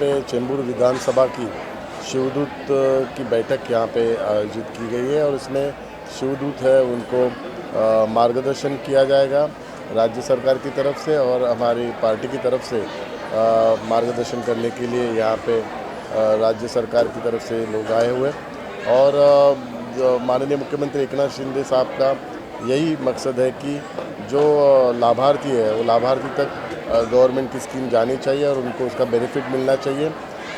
पे चेंबूर विधानसभा की शिवदूत की बैठक यहाँ पे आयोजित की गई है और इसमें शिवदूत है उनको मार्गदर्शन किया जाएगा राज्य सरकार की तरफ से और हमारी पार्टी की तरफ से मार्गदर्शन करने के लिए यहाँ पे राज्य सरकार की तरफ से लोग आए हुए और माननीय मुख्यमंत्री एकनाथ शिंदे साहब का यही मकसद है कि जो लाभार्थी है वो लाभार्थी तक गवर्नमेंट की स्कीम जानी चाहिए और उनको उसका बेनिफिट मिलना चाहिए।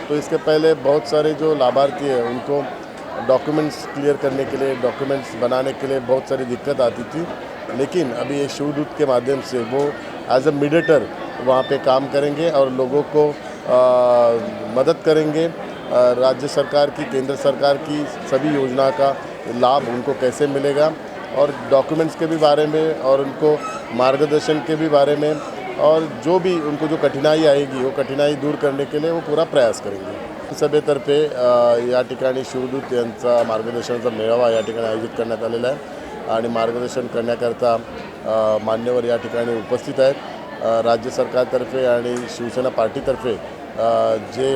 तो इसके पहले बहुत सारे जो लाभार्थी हैं उनको डॉक्यूमेंट्स क्लियर करने के लिए, डॉक्यूमेंट्स बनाने के लिए बहुत सारी दिक्कत आती थी, लेकिन अभी ये शिवदूत के माध्यम से वो एज अ मीडिएटर वहाँ पे काम करेंगे और लोगों को मदद करेंगे। राज्य सरकार की, केंद्र सरकार की सभी योजना का लाभ उनको कैसे मिलेगा और डॉक्यूमेंट्स के भी बारे में और उनको मार्गदर्शन के भी बारे में और जो भी उनको जो कठिनाई आएगी वो कठिनाई दूर करने के लिए वो पूरा प्रयास करेंगे। सभेतर्फे या ठिकाणी शिवदूत यांचा मार्गदर्शनाचा मेळावा या ठिकाणी आयोजित करण्यात आलेला आहे आणि मार्गदर्शन करण्याकरता मान्यवर या ठिकाणी उपस्थित आहेत। राज्य सरकारतर्फे आणि शिवसेना पार्टीतर्फे जे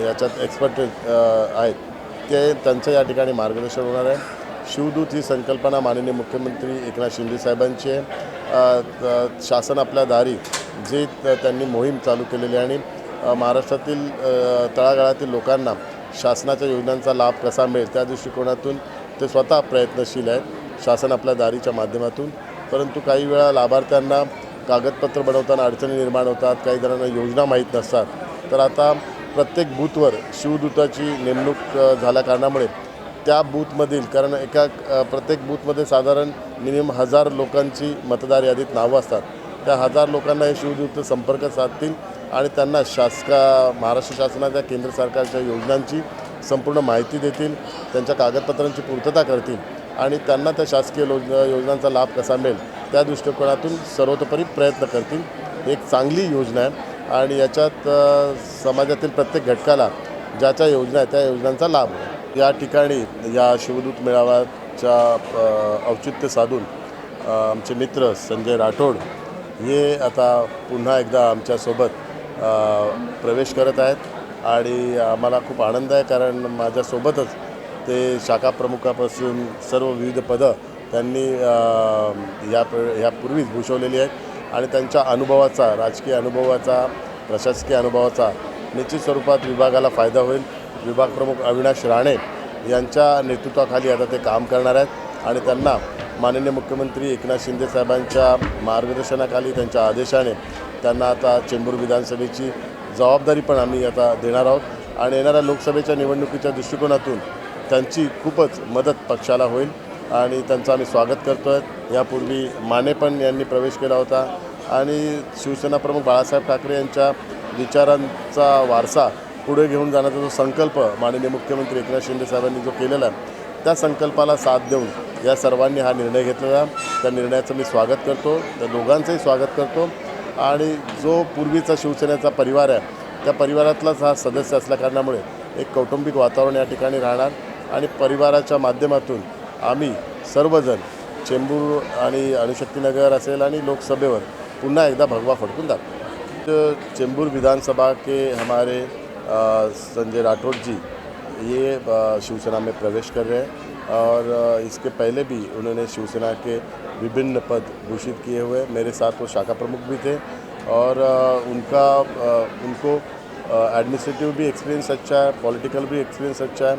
याच्यात एक्सपर्ट आहेत ते त्यांचं या ठिकाणी मार्गदर्शन होणार आहे। शिवदूत ही संकल्पना माननीय मुख्यमंत्री एकनाथ शिंदे साहेबांची आहे। शासन आपल्या दारी जे त्यांनी मोहीम चालू केलेली आहे आणि महाराष्ट्रातील तळागाळातील लोकांना शासनाच्या योजनांचा लाभ कसा मिळेल त्या दृष्टिकोनातून ते स्वतः प्रयत्नशील आहेत शासन आपल्या दारीच्या माध्यमातून। परंतु काही वेळा लाभार्थ्यांना कागदपत्र बनवताना अडचणी निर्माण होतात, काही जणांना योजना माहीत नसतात। तर आता प्रत्येक बूथवर शिवदूताची नेमणूक झाल्या कारणामुळे त्या बूथमधील, कारण प्रत्येक बूथमध्ये साधारण मिनिमम 1000 लोकांची मतदार यादीत नावं असतात, त्या 1000 लोकांना हे शिवदूत संपर्क साधतील आणि त्यांना महाराष्ट्र शासनाच्या, केंद्र सरकारच्या योजनांची संपूर्ण माहिती देतील, त्यांच्या कागदपत्रांची पूर्तता करतील आणि त्यांना त्या शासकीय योजनांचा लाभ कसा मिळेल त्या दृष्टिकोनातून सर्वतोपरी प्रयत्न करतील। एक चांगली योजना आहे आणि याच्यात समाजातील प्रत्येक घटकाला ज्याच्या योजना आहे त्या योजनांचा लाभ होईल। या ठिकाणी या शिवदूत मेळाव्याच्या औचित्य साधून आमचे मित्र संजय राठोड हे आता पुन्हा एकदा आमच्यासोबत प्रवेश करत आहेत आणि आम्हाला खूप आनंद आहे, कारण माझ्यासोबतच ते शाखा प्रमुखापासून सर्व विविध पदं त्यांनी यापूर्वीच भूषवलेली आहेत आणि त्यांच्या अनुभवाचा, राजकीय अनुभवाचा, प्रशासकीय अनुभवाचा निश्चित स्वरूपात विभागाला फायदा होईल। विभाग प्रमुख अविनाश राणे यांच्या नेतृत्वाखाली आता ते काम करणार आहेत आणि त्यांना माननीय मुख्यमंत्री एकनाथ शिंदे साहेबांच्या मार्गदर्शनाखाली, त्यांच्या आदेशाने त्यांना आता चेंबूर विधानसभेची जबाबदारी पण आम्ही आता देणार आहोत आणि येणाऱ्या लोकसभेच्या निवडणुकीच्या दृष्टिकोनातून त्यांची खूपच मदत पक्षाला होईल आणि त्यांचं आम्ही स्वागत करतो आहे। यापूर्वी माने पण यांनी प्रवेश केला होता आणि शिवसेना प्रमुख बाळासाहेब ठाकरे यांच्या विचारांचा वारसा पुढे घेऊन जाण्याचा जो संकल्प माननीय मुख्यमंत्री एकनाथ शिंदे साहेबांनी जो केलेला आहे त्या संकल्पाला साथ देऊन या सर्वांनी हा निर्णय घेतलेला, त्या निर्णयाचं मी स्वागत करतो, त्या दोघांचंही स्वागत करतो आणि जो पूर्वीचा शिवसेनेचा परिवार आहे त्या परिवारातलाच हा सदस्य असल्याकारणामुळे एक कौटुंबिक वातावरण या ठिकाणी राहणार आणि परिवाराच्या माध्यमातून आम्ही सर्वजण चेंबूर आणि अणुशक्तीनगर असेल आणि लोकसभेवर पुन्हा एकदा भगवा फडकून दाखवू। चेंबूर विधानसभा के हमारे संजय राठौड़ जी ये शिवसेना में प्रवेश कर रहे हैं और इसके पहले भी उन्होंने शिवसेना के विभिन्न पद घोषित किए हुए। मेरे साथ वो शाखा प्रमुख भी थे और उनको एडमिनिस्ट्रेटिव भी एक्सपीरियंस अच्छा है, पॉलिटिकल भी एक्सपीरियंस अच्छा है,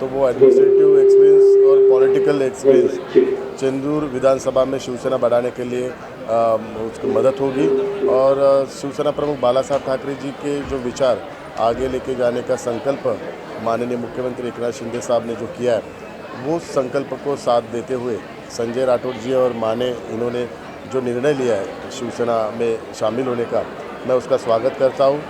तो वो एडमिनिस्ट्रेटिव एक्सपीरियंस और पॉलिटिकल एक्सपीरियंस चेंदूर विधानसभा में शिवसेना बढ़ाने के लिए उसकी मदद होगी और शिवसेना प्रमुख बाला साहब ठाकरे जी के जो विचार आगे लेके जाने का संकल्प माननीय मुख्यमंत्री एकनाथ शिंदे साहब ने जो किया है वो संकल्प को साथ देते हुए संजय राठौड़ जी और माने इन्होंने जो निर्णय लिया है शिवसेना में शामिल होने का, मैं उसका स्वागत करता हूँ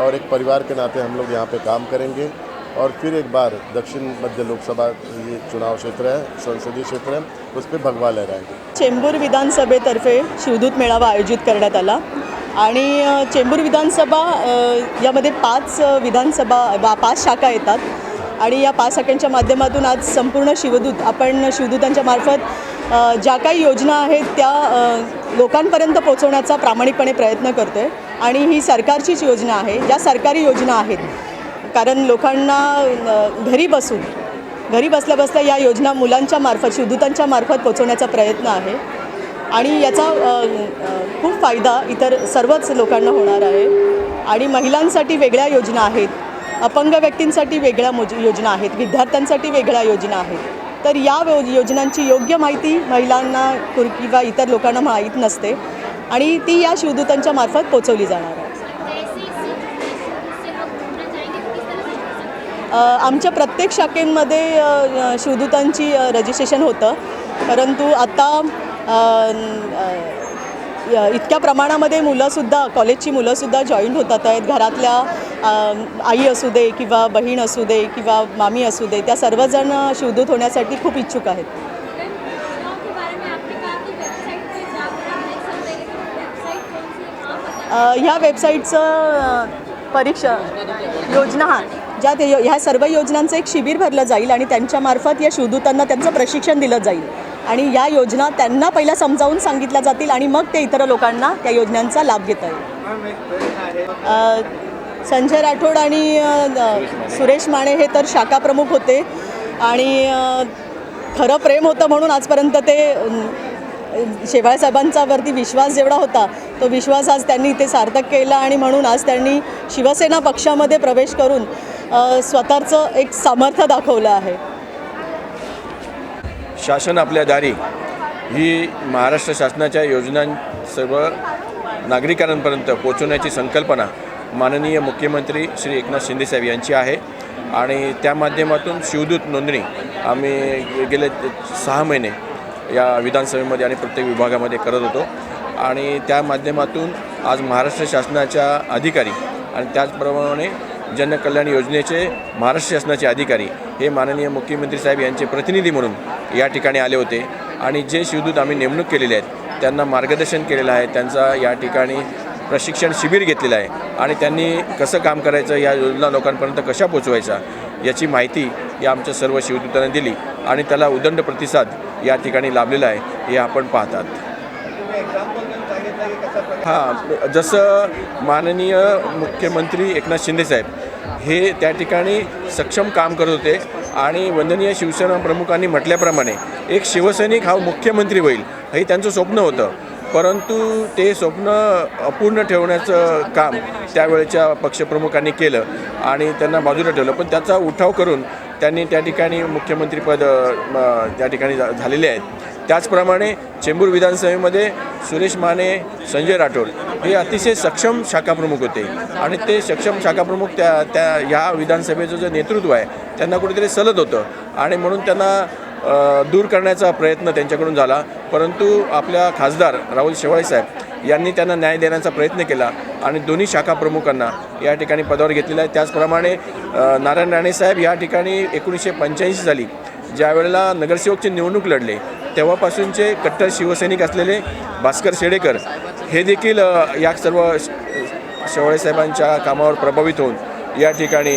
और एक परिवार के नाते हम लोग यहाँ पे काम करेंगे और फिर एक बार दक्षिण मध्य लोकसभा ये चुनाव क्षेत्र है, संसदीय क्षेत्र है, उस पर भगवा लहराएंगे। चेंबूर विधानसभेतर्फे शिवदूत मेळावा आयोजित करण्यात आला आणि चेंबूर विधानसभा यामध्ये 5 शाखा येतात आणि या 5 शाखांच्या माध्यमातून आज संपूर्ण आपण शिवदूतांच्या मार्फत ज्या काही योजना आहेत त्या लोकांपर्यंत पोहोचवण्याचा प्रामाणिकपणे प्रयत्न करतोय आणि ही सरकारचीच योजना आहे। ज्या सरकारी योजना आहेत कारण लोकांना घरी बसल्या बसल्या या योजना मुलांच्या मार्फत शिवदूतांच्या मार्फत पोचवण्याचा प्रयत्न आहे आणि याचा खूप फायदा इतर सर्वच लोकांना होणार आहे. आणि महिलांसाठी वेगळ्या योजना आहेत, अपंग व्यक्तींसाठी वेगळ्या योजना आहेत, विद्यार्थ्यांसाठी वेगळ्या योजना आहेत. तर या योजनांची योग्य माहिती महिलांना किंवा इतर लोकांना माहीत नसते आणि ती या शिवदूतांच्या मार्फत पोचवली जाणार आहे. आमच्या प्रत्येक शाखेमध्ये शिवदूतांची रजिस्ट्रेशन होतं, परंतु आता इतक्या प्रमाणामध्ये मुलंसुद्धा कॉलेजची मुलंसुद्धा जॉईंट होतात आहेत. घरातल्या आई असू दे किंवा बहीण असू दे किंवा मामी असू दे, त्या सर्वजण शिवदूत होण्यासाठी खूप इच्छुक आहेत. ह्या वेबसाईटचं परीक्षा योजना ज्यात ह्या सर्व योजनांचं एक शिबिर भरलं जाईल आणि त्यांच्यामार्फत या शिवदूतांना त्यांचं प्रशिक्षण दिलं जाईल आणि या योजना त्यांना पहिला समजावून सांगितल्या जातील आणि मग ते इतर लोकांना त्या योजनांचा लाभ घेता येईल. संजय राठोड आणि सुरेश माने हे तर शाखा प्रमुख होते आणि खरं प्रेम होतं म्हणून आजपर्यंत ते शेवाळे साहेबांचा वरती विश्वास जेवढा होता तो विश्वास आज त्यांनी इथे सार्थक केला आणि म्हणून आज त्यांनी शिवसेना पक्षामध्ये प्रवेश करून स्वतःचं एक सामर्थ्य दाखवलं आहे. शासन आपल्या दारी ही महाराष्ट्र शासनाच्या योजना सर्व नागरिकांपर्यंत पोहोचवण्याची संकल्पना माननीय मुख्यमंत्री श्री एकनाथ शिंदेसाहेब यांची आहे आणि त्या माध्यमातून शिवदूत नोंदणी आम्ही गेले 6 महिने या विधानसभेमध्ये आणि प्रत्येक विभागामध्ये करत होतो आणि त्या माध्यमातून आज महाराष्ट्र शासनाच्या अधिकारी आणि त्याचप्रमाणे जनकल्याण योजनेचे महाराष्ट्र शासनाचे अधिकारी हे माननीय मुख्यमंत्री साहेब यांचे प्रतिनिधी म्हणून या ठिकाणी आले होते आणि जे शिवदूत आम्ही नेमणूक केलेले आहेत त्यांना मार्गदर्शन केलेलं आहे, त्यांचा या ठिकाणी प्रशिक्षण शिबिर घेतलेलं आहे आणि त्यांनी कसं काम करायचं, या योजना लोकांपर्यंत कशा पोचवायचा याची माहिती या आमच्या सर्व शिवदूतांना दिली आणि त्याला उदंड प्रतिसाद या ठिकाणी लाभलेला आहे हे आपण पाहतात. हां, जसं माननीय मुख्यमंत्री एकनाथ शिंदेसाहेब हे त्या ठिकाणी सक्षम काम करत होते आणि वंदनीय शिवसेना प्रमुखांनी म्हटल्याप्रमाणे एक शिवसैनिक हा मुख्यमंत्री होईल हे त्यांचं स्वप्न होतं, परंतु ते स्वप्न अपूर्ण ठेवण्याचं काम त्यावेळेच्या पक्षप्रमुखांनी केलं आणि त्यांना बाजूला ठेवलं, पण त्याचा उठाव करून त्यांनी त्या ठिकाणी मुख्यमंत्रीपद त्या ठिकाणी झालेले आहेत. त्याचप्रमाणे चेंबूर विधानसभेमध्ये सुरेश माने, संजय राठोड हे अतिशय सक्षम शाखाप्रमुख होते आणि ते सक्षम शाखाप्रमुख त्या ह्या विधानसभेचं जे नेतृत्व आहे त्यांना कुठेतरी सलत होतं आणि म्हणून त्यांना दूर करण्याचा प्रयत्न त्यांच्याकडून झाला, परंतु आपल्या खासदार राहुल शेवाळे साहेब यांनी त्यांना न्याय देण्याचा प्रयत्न केला आणि दोन्ही शाखा प्रमुखांना या ठिकाणी पदावर घेतलेलं आहे. त्याचप्रमाणे नारायण राणे साहेब या ठिकाणी 1985 साली ज्या वेळेला नगरसेवकची निवडणूक लढले तेव्हापासूनचे कट्टर शिवसैनिक असलेले भास्कर शेडेकर हे देखील या सर्व शेवाळे साहेबांच्या कामावर प्रभावित होऊन या ठिकाणी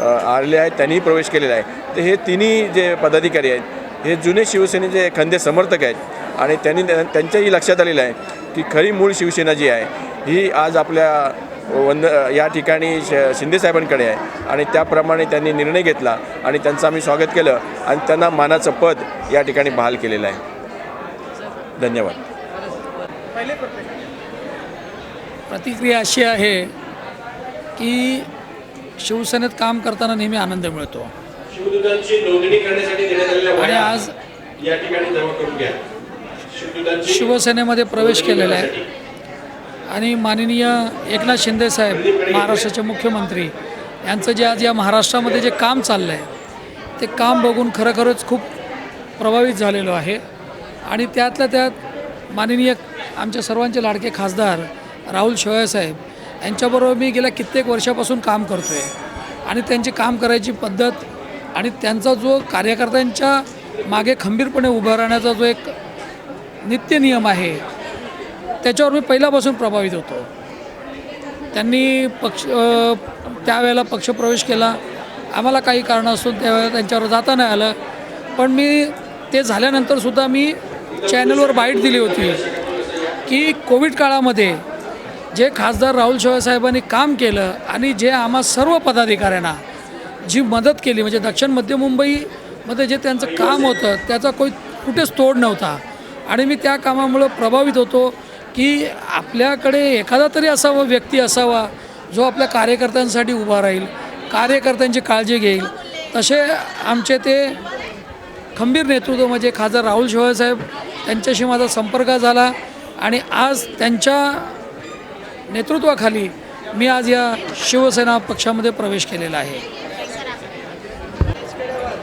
आलेले आहेत, त्यांनीही प्रवेश केलेला आहे. तर हे तिन्ही जे पदाधिकारी आहेत हे जुने शिवसेनेचे खंदे समर्थक आहेत आणि त्यांच्याही लक्षात आलेलं आहे की खरी मूळ शिवसेना जी आहे ही आज आपल्या या ठिकाणी शिंदेसाहेबांकडे आहे आणि त्याप्रमाणे त्यांनी निर्णय घेतला आणि त्यांचं आम्ही स्वागत केलं आणि त्यांना मानाचं पद या ठिकाणी बहाल केलेलं आहे. धन्यवाद. प्रतिक्रिया अशी आहे की शिवसेनेत काम करताना नेहमी आनंद मिळतो आणि आज शिवसेनेमध्ये प्रवेश केलेला आहे आणि माननीय एकनाथ शिंदेसाहेब महाराष्ट्राचे मुख्यमंत्री यांचं जे आज या महाराष्ट्रामध्ये जे काम चाललं आहे ते काम बघून खरोखरच खूप प्रभावित झालेलो आहे आणि त्यातल्या त्यात माननीय आमच्या सर्वांचे लाडके खासदार राहुल शेवाळे साहेब यांच्याबरोबर मी गेल्या कित्येक वर्षापासून काम करतो आहे आणि त्यांची काम करायची पद्धत आणि त्यांचा जो कार्यकर्त्यांच्या मागे खंबीरपणे उभं राहण्याचा जो एक नित्य नियम आहे त्याच्यावर मी पहिल्यापासून प्रभावित होतो. त्यांनी त्यावेळेला पक्षप्रवेश केला, आम्हाला काही कारणास्तून त्यावेळेला त्यांच्यावर जाता नाही आलं, पण मी ते झाल्यानंतरसुद्धा मी चॅनलवर बाईट दिली होती की कोविड काळामध्ये जे खासदार राहुल शेवाळे साहेबांनी काम केलं आणि जे आम्हा सर्व पदाधिकाऱ्यांना जी मदत केली, म्हणजे दक्षिण मध्य मुंबईमध्ये जे त्यांचं काम होतं त्याचा कुठेच तोड नव्हता. आणि मी त्या कामामुळं प्रभावित होतो की आपल्याकडे एखादा तरी असावा व्यक्ती असावा जो आपल्या कार्यकर्त्यांसाठी उभा राहील, कार्यकर्त्यांची काळजी घेईल. तसे आमचे ते खंबीर नेतृत्व म्हणजे खासदार राहुल शेवाळे साहेब, त्यांच्याशी माझा संपर्क झाला आणि आज त्यांच्या नेतृत्वाखाली मी आज या शिवसेना पक्षामध्ये प्रवेश केलेला आहे.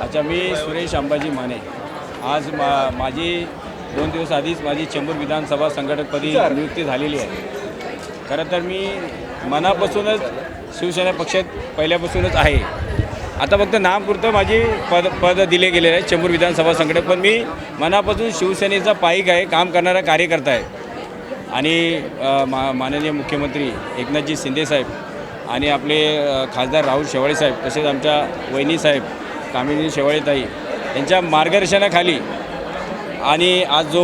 अच्छा, मी सुरेश अंबाजी माने. आज माझी 2 दिवस आधीच माझी चेंबूर विधानसभा संघटकपदी नियुक्ती झालेली आहे. खरं तर मी मनापासूनच शिवसेना पक्षात पहिल्यापासूनच आहे. आता फक्त नामपुरतं माझी पद दिले गेलेले आहे चेंबूर विधानसभा संघटक, पण मी मनापासून शिवसेनेचा पाईक आहे, काम करणारा कार्यकर्ता आहे. आणि माननीय मुख्यमंत्री एकनाथजी शिंदेसाहेब आणि आपले खासदार राहुल शेवाळे साहेब, तसेच आमच्या वहिनीसाहेब कामिनी शेवाळेताई यांच्या मार्गदर्शनाखाली आणि आज जो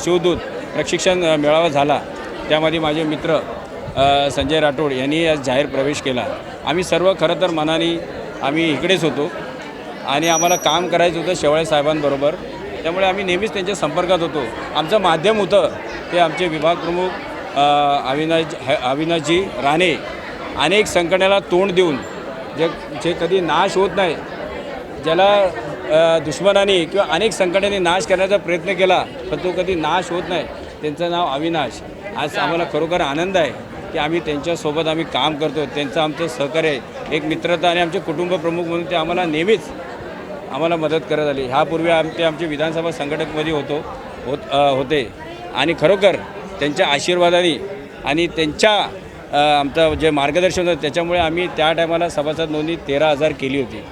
शिवदूत प्रशिक्षण मेळावा झाला त्यामध्ये माझे मित्र संजय राठोड यांनी आज जाहीर प्रवेश केला. आम्ही सर्व खरं तर मनाने आम्ही इकडेच होतो आणि आम्हाला काम करायचं होतं शेवाळे साहेबांबरोबर, त्यामुळे आम्ही नेहमीच त्यांच्या संपर्कात होतो. आमचं माध्यम होतं ते आमचे विभाग प्रमुख अविनाशजी राणे. अनेक संकटाला तोंड देऊन जे कधी नाश होत नाही, ज्याला दुश्मनाने किंवा अनेक संकटाने नाश करण्याचा प्रयत्न केला पण तो कधी नाश होत नाही, त्यांचं नाव अविनाश. आज आम्हाला खरोखर आनंद आहे की आम्ही त्यांच्यासोबत आम्ही काम करतो. त्यांचं आमचं सहकार्य आहे, एक मित्रता आणि आमचे कुटुंब प्रमुख म्हणून ते आम्हाला नेहमीच आम्हाला मदत करत आली. ह्यापूर्वी आमचे विधानसभा संघटकमध्ये होते आणि खरोखर त्यांच्या आशीर्वादाने आणि त्यांच्या आमचं जे मार्गदर्शन होतं त्याच्यामुळे आम्ही त्या टायमाला सभासद नोंदणी 13,000 केली होती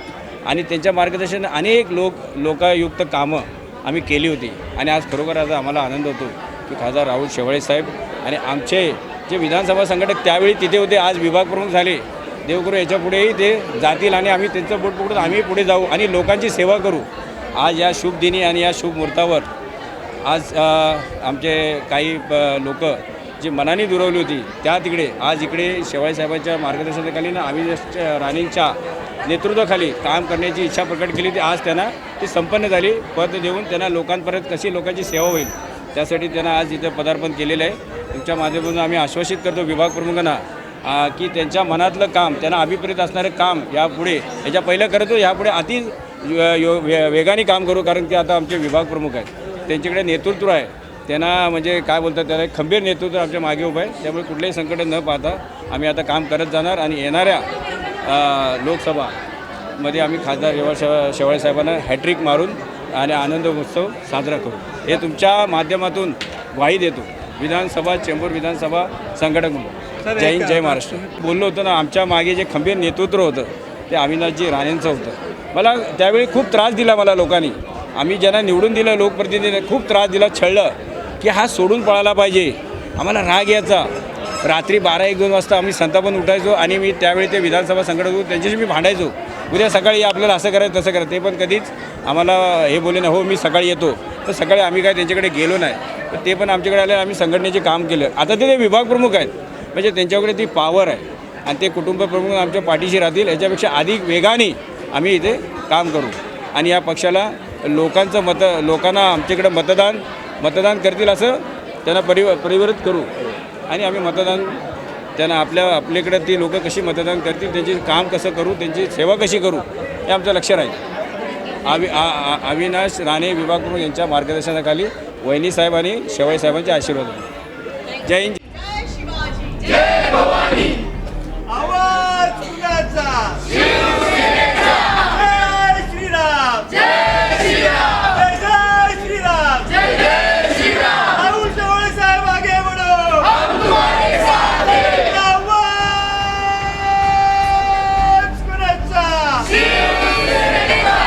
आणि त्यांच्या मार्गदर्शन अनेक लोकायुक्त कामं आम्ही केली होती. आणि आज खरोखर आज आम्हाला आनंद होतो की खासदार राहुल शेवाळे साहेब आणि आमचे जे विधानसभा संघटक त्यावेळी तिथे होते, आज विभाग प्रमुख झाले. देवकरू याच्या पुढेही ते जातील आणि आम्ही त्यांचं बोट पकडून आम्ही पुढे जाऊ आणि लोकांची सेवा करू. आज या शुभ दिनी आणि या शुभ मुहूर्तावर आज आमचे काही लोक जी मनाने दुरावली होती त्या तिकडे आज इकडे शेवाळे साहेबांच्या मार्गदर्शनाखाली ना अविनाश राणेंच्या नेतृत्वाखाली काम करण्याची इच्छा प्रकट केली होती. आज त्यांना ती संपन्न झाली. पद देऊन त्यांना लोकांपर्यंत कशी लोकांची सेवा होईल त्यासाठी त्यांना आज इथं पदार्पण केलेलं आहे. तुमच्या माध्यमातून आम्ही आश्वासित करतो विभाग प्रमुखांना की त्यांच्या मनातलं काम, त्यांना अभिप्रेत असणारं काम यापुढे याच्या पहिलं करतो, यापुढे अति वेगाने काम करू. कारण की आता आमचे विभाग प्रमुख आहेत, त्यांच्याकडे नेतृत्व आहे, त्यांना म्हणजे काय बोलतात त्याला एक खंबीर नेतृत्व आमच्या मागे उभं आहे. त्यामुळे कुठलेही संकट न पाहता आम्ही आता काम करत जाणार आणि येणाऱ्या लोकसभामध्ये आम्ही खासदार शेवाळे साहेबांना हॅट्रिक मारून आणि आनंद उत्सव साजरा करू हे तुमच्या माध्यमातून ग्वाही देतो. विधानसभा चेंबूर विधानसभा संघटक म्हणून जय हिंद, जय महाराष्ट्र. बोललो होतं ना, आमच्या मागे जे खंबीर नेतृत्व होतं ते अविनाशजी राणेंचं होतं. मला त्यावेळी खूप त्रास दिला मला लोकांनी. आम्ही ज्यांना निवडून दिलं लोकप्रतिनिधीने खूप त्रास दिला, छळलं की हा सोडून पळायला पाहिजे. आम्हाला राग यायचा. रात्री 12-1-2 वाजता आम्ही संतापून उठायचो आणि मी त्यावेळी ते विधानसभा संघटक होतो त्यांच्याशी मी भांडायचो. उद्या सकाळी आपल्याला असं करायचं तसं करायचं. ते पण कधीच आम्हाला हे बोलले नाही, हो मी सकाळी येतो. तर सकाळी आम्ही काय त्यांच्याकडे गेलो नाही, तर ते पण आमच्याकडे आले, आम्ही संघटनेचे काम केलं. आता ते विभाग प्रमुख आहेत म्हणजे त्यांच्याकडे ती पॉवर आहे आणि ते कुटुंब प्रमुख आमच्या पाठीशी राहतील. याच्यापेक्षा अधिक वेगाने आम्ही इथे काम करू आणि या पक्षाला लोकांना आमच्याकडे मतदान करतील असं त्यांना परिवर्तित करू आणि आम्ही त्यांना आपल्याकडे ती लोक कशी मतदान करतील, त्यांचे काम कसं करू, त्यांची सेवा कशी करू हे आमचं लक्ष राहील. अविनाश राणे विभाग प्रमुख यांच्या मार्गदर्शनाखाली वहिनी साहेब आणि शेवाळे साहेबांचे आशीर्वाद. जय हिंद. जय भवानी. आवाज कुणाचा? शिवसेनेचा. जय श्रीराम. जय श्रीराम. जय श्रीराम. जय श्रीराम. राहुल शेवाळे साहेब आगे बढ़ो. हम तुम्हारे साथ हैं. आवाज कुणाचा? शिवसेनेचा.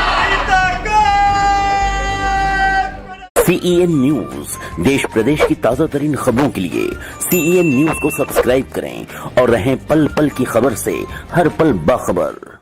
CEN न्यूज, देश प्रदेश की ताजा तरीन खबरों के लिए CEN न्यूज को सब्सक्राइब करें और रहें पल पल की खबर से हर पल बाखबर.